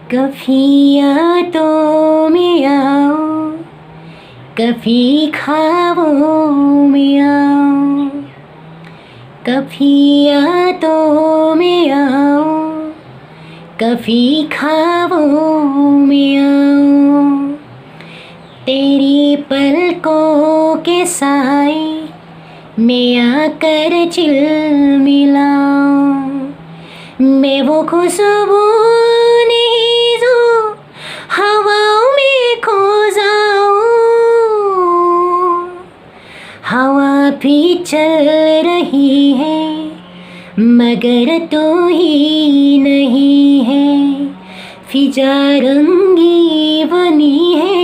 कभी यादों में आओ, कभी ख्वाबों में आओ, कभी यादों में आओ, कभी ख्वाबों में आओ। तेरी पलकों के साए में आकर चिलमिलाऊं, मैं वो खुशबू नहीं जो हवाओं में खो जाऊं। हवा भी चल रही है मगर तू ही नहीं है, फिजा रंगी बनी है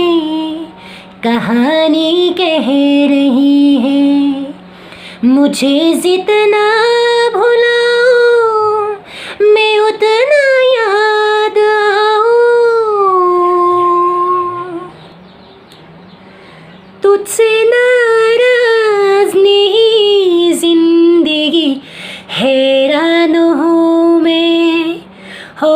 कहानी कह रही है। मुझे जितना भुलाओ मैं उतना याद आऊं। तुझसे नाराज नहीं जिंदगी हैरान हूँ मैं, हो